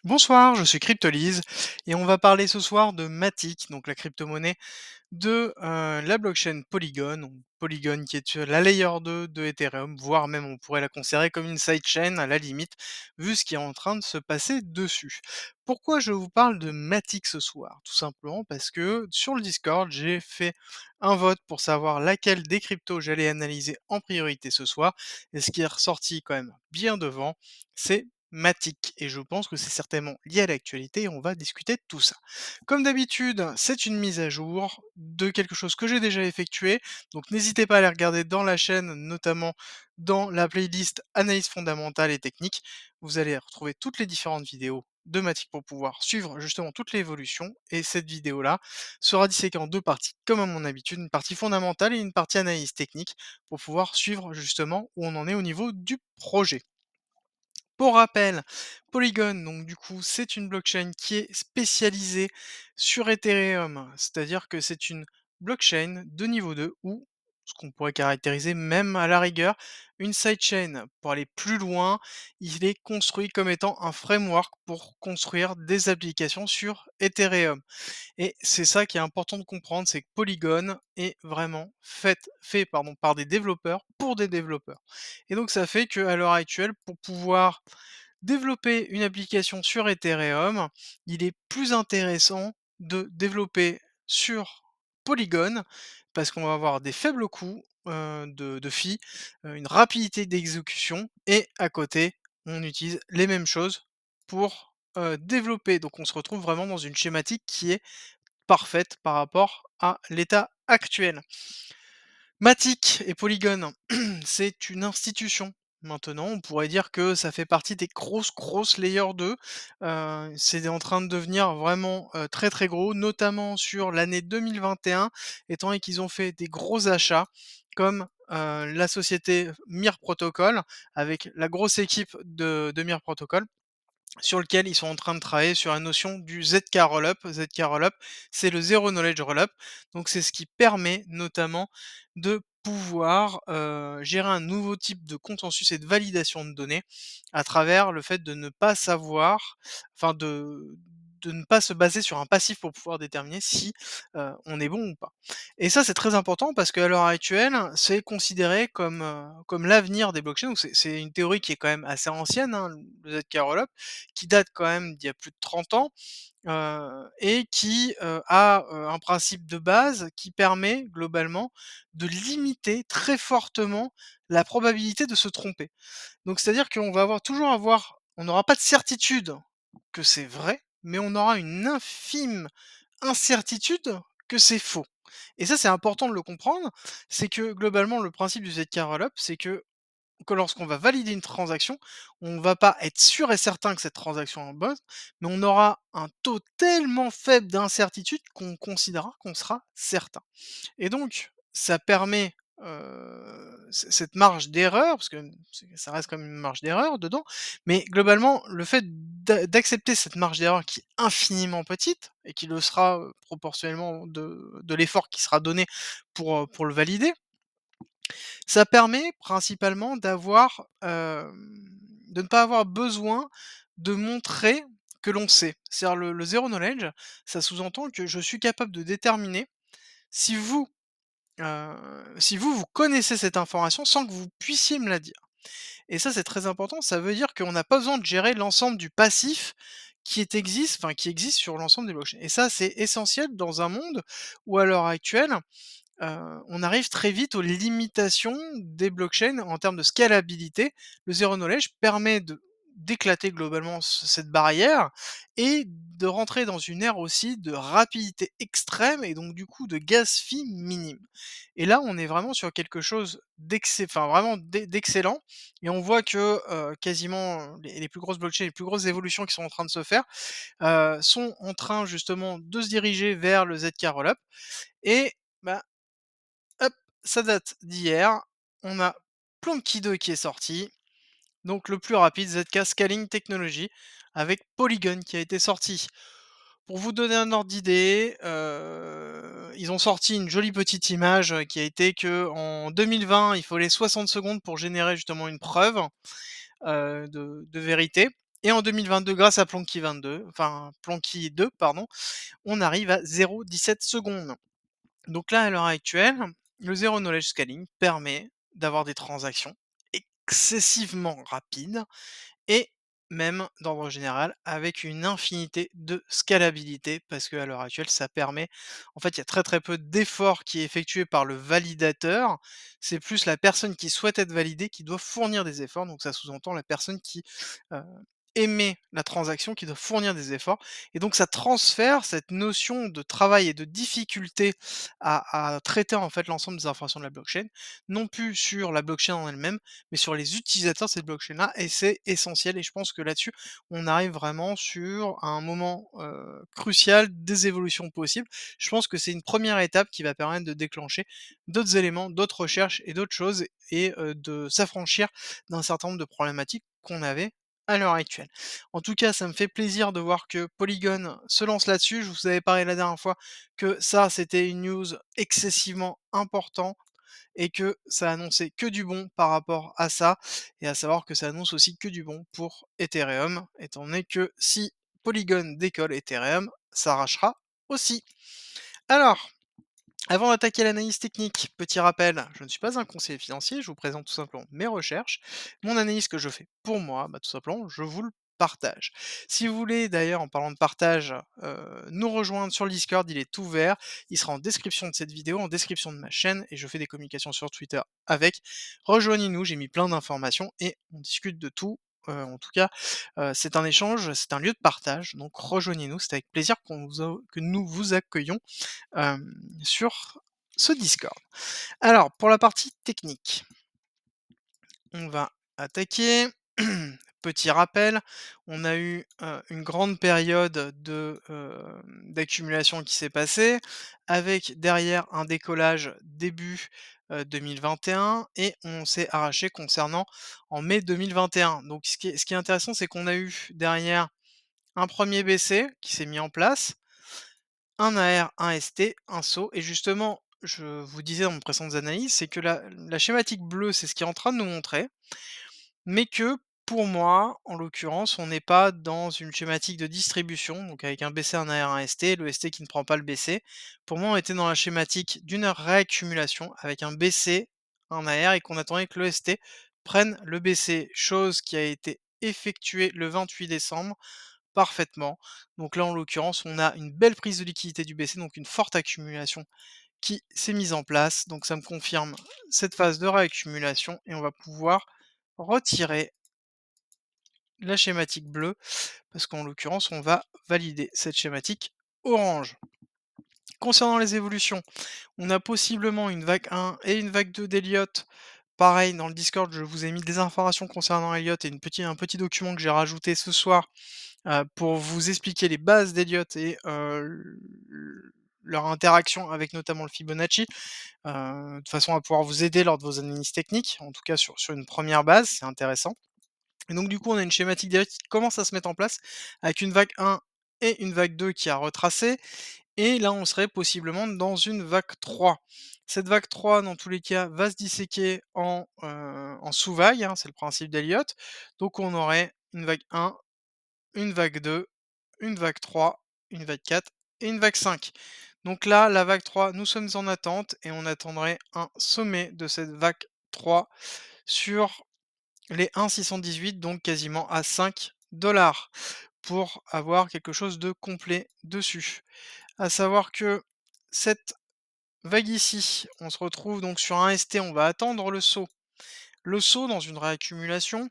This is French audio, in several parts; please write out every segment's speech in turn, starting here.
Bonsoir, je suis Cryptolyse et on va parler ce soir de Matic, donc la crypto-monnaie de la blockchain Polygon, donc Polygon qui est la layer 2 de Ethereum, voire même on pourrait la considérer comme une sidechain à la limite, vu ce qui est en train de se passer dessus. Pourquoi je vous parle de Matic ce soir? Tout simplement parce que sur le Discord, j'ai fait un vote pour savoir laquelle des cryptos j'allais analyser en priorité ce soir, et ce qui est ressorti quand même bien devant, c'est Matic, et je pense que c'est certainement lié à l'actualité et on va discuter de tout ça. Comme d'habitude, c'est une mise à jour de quelque chose que j'ai déjà effectué, donc n'hésitez pas à aller regarder dans la chaîne, notamment dans la playlist analyse fondamentale et technique. Vous allez retrouver toutes les différentes vidéos de Matic pour pouvoir suivre justement toute l'évolution, et cette vidéo-là sera disséquée en deux parties, comme à mon habitude, une partie fondamentale et une partie analyse technique, pour pouvoir suivre justement où on en est au niveau du projet. Pour rappel, Polygon, donc du coup, c'est une blockchain qui est spécialisée sur Ethereum, c'est-à-dire que c'est une blockchain de niveau 2 ou ce qu'on pourrait caractériser même à la rigueur une sidechain. Pour aller plus loin, il est construit comme étant un framework pour construire des applications sur Ethereum. Et c'est ça qui est important de comprendre, c'est que Polygon est vraiment fait pardon, par des développeurs pour des développeurs. Et donc ça fait qu'à l'heure actuelle, pour pouvoir développer une application sur Ethereum, il est plus intéressant de développer sur Polygon parce qu'on va avoir des faibles coûts de fees, une rapidité d'exécution, et à côté, on utilise les mêmes choses pour développer. Donc on se retrouve vraiment dans une schématique qui est parfaite par rapport à l'état actuel. Matic et Polygon, c'est une institution. Maintenant, on pourrait dire que ça fait partie des grosses layer 2. C'est en train de devenir vraiment, très, très gros, notamment sur l'année 2021, étant donné qu'ils ont fait des gros achats comme, la société Mir Protocol, avec la grosse équipe de Mir Protocol, sur lequel ils sont en train de travailler sur la notion du ZK Rollup. ZK Rollup, c'est le Zero Knowledge Rollup. Donc c'est ce qui permet notamment de pouvoir gérer un nouveau type de consensus et de validation de données à travers le fait de ne pas savoir, enfin de ne pas se baser sur un passif pour pouvoir déterminer si on est bon ou pas. Et ça, c'est très important parce qu'à l'heure actuelle, c'est considéré comme l'avenir des blockchains. Donc c'est une théorie qui est quand même assez ancienne, hein, le ZK Rollup, qui date quand même d'il y a plus de 30 ans, et qui, a, un principe de base qui permet globalement de limiter très fortement la probabilité de se tromper. Donc c'est-à-dire qu'on va toujours avoir on n'aura pas de certitude que c'est vrai, mais on aura une infime incertitude que c'est faux. Et ça, c'est important de le comprendre, c'est que globalement le principe du ZK Rollup, c'est que lorsqu'on va valider une transaction, on va pas être sûr et certain que cette transaction est bonne, mais on aura un taux tellement faible d'incertitude qu'on considérera qu'on sera certain. Et donc, ça permet, cette marge d'erreur, parce que ça reste quand même une marge d'erreur dedans, mais globalement, le fait d'accepter cette marge d'erreur qui est infiniment petite et qui le sera, proportionnellement de l'effort qui sera donné pour le valider, ça permet principalement de ne pas avoir besoin de montrer que l'on sait. C'est-à-dire le zero knowledge, ça sous-entend que je suis capable de déterminer si vous connaissez cette information sans que vous puissiez me la dire. Et ça, c'est très important, ça veut dire qu'on n'a pas besoin de gérer l'ensemble du passif qui existe sur l'ensemble des blockchains. Et ça, c'est essentiel dans un monde où à l'heure actuelle, on arrive très vite aux limitations des blockchains en termes de scalabilité. Le zero knowledge permet d'éclater globalement cette barrière et de rentrer dans une ère aussi de rapidité extrême et donc du coup de gas fee minime. Et là, on est vraiment sur quelque chose d'excellent, et on voit que quasiment les plus grosses blockchains, les plus grosses évolutions qui sont en train de se faire, sont en train justement de se diriger vers le ZK Rollup. Et bah, hop, ça date d'hier. On a Plonky 2 qui est sorti, donc le plus rapide, ZK Scaling Technology, avec Polygon qui a été sorti. Pour vous donner un ordre d'idée, ils ont sorti une jolie petite image, qui a été que en 2020, il fallait 60 secondes pour générer justement une preuve, de vérité. et en 2022 grâce à Plonky 2 pardon, on arrive à 0,17 secondes. Donc là, à l'heure actuelle, le Zero Knowledge Scaling permet d'avoir des transactions excessivement rapides et même d'ordre général avec une infinité de scalabilité parce qu'à l'heure actuelle, ça permet en fait, il y a très, très peu d'efforts qui est effectué par le validateur. C'est plus la personne qui souhaite être validée qui doit fournir des efforts, donc ça sous-entend la personne qui, heu, émet la transaction qui doit fournir des efforts et donc ça transfère cette notion de travail et de difficulté à traiter, en fait, l'ensemble des informations de la blockchain, non plus sur la blockchain en elle-même, mais sur les utilisateurs de cette blockchain-là et c'est essentiel et je pense que là-dessus, on arrive vraiment sur un moment, crucial des évolutions possibles. Je pense que c'est une première étape qui va permettre de déclencher d'autres éléments, d'autres recherches et d'autres choses et de s'affranchir d'un certain nombre de problématiques qu'on avait à l'heure actuelle. En tout cas, ça me fait plaisir de voir que Polygon se lance là-dessus. Je vous avais parlé la dernière fois que ça, c'était une news excessivement important et que ça annonçait que du bon par rapport à ça, et à savoir que ça annonce aussi que du bon pour Ethereum, étant donné que si Polygon décolle, Ethereum s'arrachera aussi. Alors, avant d'attaquer l'analyse technique, petit rappel, je ne suis pas un conseiller financier, je vous présente tout simplement mes recherches, mon analyse que je fais pour moi, bah, tout simplement, je vous le partage. Si vous voulez d'ailleurs, en parlant de partage, nous rejoindre sur le Discord, il est ouvert, il sera en description de cette vidéo, en description de ma chaîne, et je fais des communications sur Twitter avec. Rejoignez-nous, j'ai mis plein d'informations et on discute de tout. En tout cas, c'est un échange, c'est un lieu de partage, donc rejoignez-nous, c'est avec plaisir que nous vous accueillons sur ce Discord. Alors, pour la partie technique, on va attaquer. Petit rappel, on a eu une grande période d'accumulation qui s'est passée, avec derrière un décollage début 2021 et on s'est arraché concernant en mai 2021. Donc ce qui est intéressant, c'est qu'on a eu derrière un premier BC qui s'est mis en place, un AR, un ST, un saut et justement, je vous disais dans mes précédentes analyses, c'est que la schématique bleue, c'est ce qui est en train de nous montrer, mais que pour moi, en l'occurrence, on n'est pas dans une schématique de distribution, donc avec un BC, un AR, un ST, le ST qui ne prend pas le BC. Pour moi, on était dans la schématique d'une réaccumulation avec un BC, un AR et qu'on attendait que le ST prenne le BC, chose qui a été effectuée le 28 décembre parfaitement. Donc là, en l'occurrence, on a une belle prise de liquidité du BC, donc une forte accumulation qui s'est mise en place. Donc ça me confirme cette phase de réaccumulation et on va pouvoir retirer la schématique bleue parce qu'en l'occurrence, on va valider cette schématique orange. Concernant les évolutions, on a possiblement une vague 1 et une vague 2 d'Elliott. Pareil, dans le Discord, je vous ai mis des informations concernant Elliott et un petit document que j'ai rajouté ce soir pour vous expliquer les bases d'Elliott et leur interaction avec notamment le Fibonacci, de façon à pouvoir vous aider lors de vos analyses techniques, en tout cas sur une première base, c'est intéressant. Et donc du coup, on a une schématique d'Elliott qui commence à se mettre en place, avec une vague 1 et une vague 2 qui a retracé, et là, on serait possiblement dans une vague 3. Cette vague 3, dans tous les cas, va se disséquer en sous-vague, hein, c'est le principe d'Elliott. Donc on aurait une vague 1, une vague 2, une vague 3, une vague 4 et une vague 5. Donc là, la vague 3, nous sommes en attente et on attendrait un sommet de cette vague 3 sur les 1,618, donc quasiment à 5 pour avoir quelque chose de complet dessus. À savoir que cette vague ici, on se retrouve donc sur un ST, on va attendre le saut. Le saut dans une réaccumulation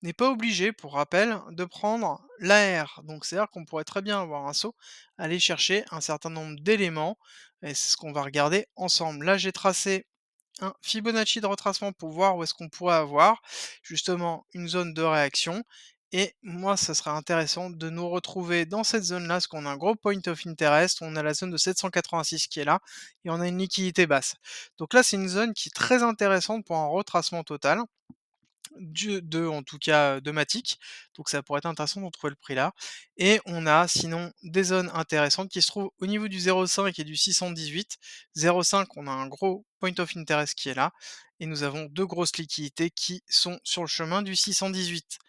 n'est pas obligé, pour rappel, de prendre l'AR. Donc c'est-à-dire qu'on pourrait très bien avoir un saut, aller chercher un certain nombre d'éléments, et c'est ce qu'on va regarder ensemble. Là, j'ai tracé un Fibonacci de retracement pour voir où est-ce qu'on pourrait avoir justement une zone de réaction. Et moi, ça serait intéressant de nous retrouver dans cette zone-là, parce qu'on a un gros point of interest, on a la zone de 786 qui est là, et on a une liquidité basse. Donc là, c'est une zone qui est très intéressante pour un retracement total en tout cas, de Matic, donc ça pourrait être intéressant de trouver le prix là et on a sinon des zones intéressantes qui se trouvent au niveau du 0,5 et du 618. 0,5, on a un gros point of interest qui est là et nous avons 2 grosses liquidités qui sont sur le chemin du 618.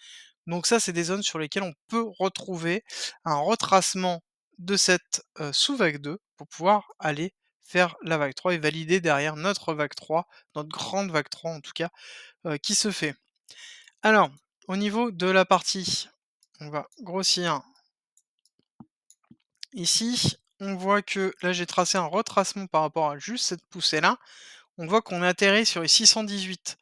Donc ça, c'est des zones sur lesquelles on peut retrouver un retracement de cette, sous-vague 2 pour pouvoir aller faire la vague 3 et valider derrière notre vague 3, notre grande vague 3 en tout cas, qui se fait. Alors, au niveau de la partie, on va grossir ici, on voit que là j'ai tracé un retracement par rapport à juste cette poussée-là. On voit qu'on atterrit sur les 618.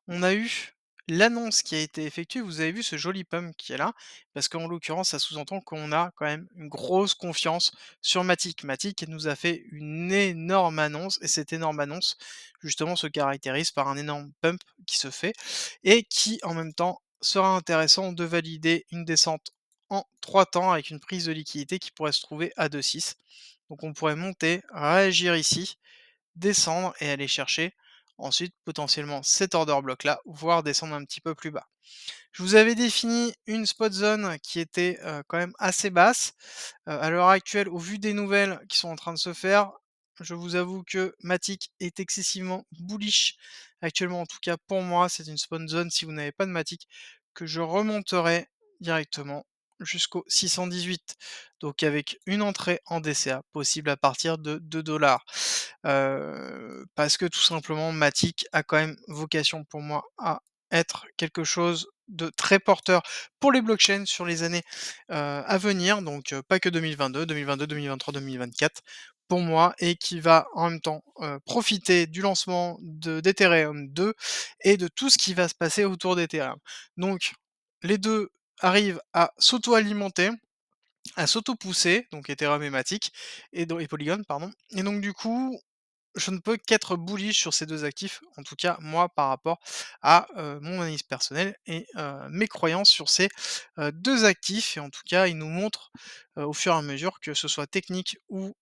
On a eu l'annonce qui a été effectuée, vous avez vu ce joli pump qui est là, parce qu'en l'occurrence, ça sous-entend qu'on a quand même une grosse confiance sur Matic. Matic nous a fait une énorme annonce, et cette énorme annonce, justement, se caractérise par un énorme pump qui se fait, et qui, en même temps, sera intéressant de valider une descente en 3 temps avec une prise de liquidité qui pourrait se trouver à 2,6. Donc on pourrait monter, réagir ici, descendre et aller chercher ensuite potentiellement cet order block là, voire descendre un petit peu plus bas. Je vous avais défini une spot zone qui était, quand même assez basse. À l'heure actuelle, au vu des nouvelles qui sont en train de se faire, je vous avoue que Matic est excessivement bullish actuellement. En tout cas pour moi, c'est une spot zone si vous n'avez pas de Matic que je remonterai directement jusqu'au 618. Donc avec une entrée en DCA possible à partir de 2 parce que tout simplement Matic a quand même vocation pour moi à être quelque chose de très porteur pour les blockchains sur les années, à venir, donc pas que 2022, 2022, 2023, 2024 pour moi, et qui va en même temps, profiter du lancement d'Ethereum 2 et de tout ce qui va se passer autour d'Ethereum. Donc les 2 arrivent à s'auto-alimenter, à s'auto-pousser, donc Ethereum et Matic et Polygon pardon, et donc du coup, je ne peux qu'être bullish sur ces 2 actifs, en tout cas moi par rapport à, mon analyse personnelle et mes croyances sur ces, 2 actifs, et en tout cas, ils nous montrent, au fur et à mesure, que ce soit technique ou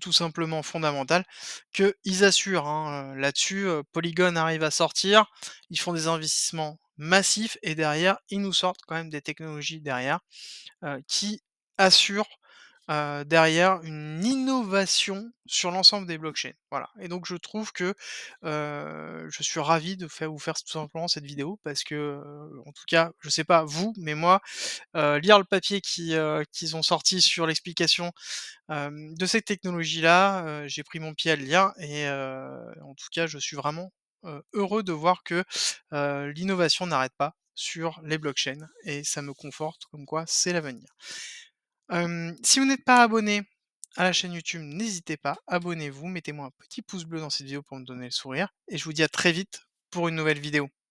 tout simplement fondamental, qu'ils assurent, hein, là-dessus, Polygon arrive à sortir, ils font des investissements massifs et derrière, ils nous sortent quand même des technologies derrière, qui assure, derrière une innovation sur l'ensemble des blockchains. Voilà, et donc je trouve que, je suis ravi de vous faire tout simplement cette vidéo parce que, en tout cas, je sais pas vous, mais moi, lire le papier qu'ils ont sorti sur l'explication, de cette technologie-là, j'ai pris mon pied à le lire, et en tout cas, je suis vraiment, heureux de voir que, l'innovation n'arrête pas sur les blockchains, et ça me conforte comme quoi c'est l'avenir. Si vous n'êtes pas abonné à la chaîne YouTube, n'hésitez pas, abonnez-vous, mettez-moi un petit pouce bleu dans cette vidéo pour me donner le sourire, et je vous dis à très vite pour une nouvelle vidéo.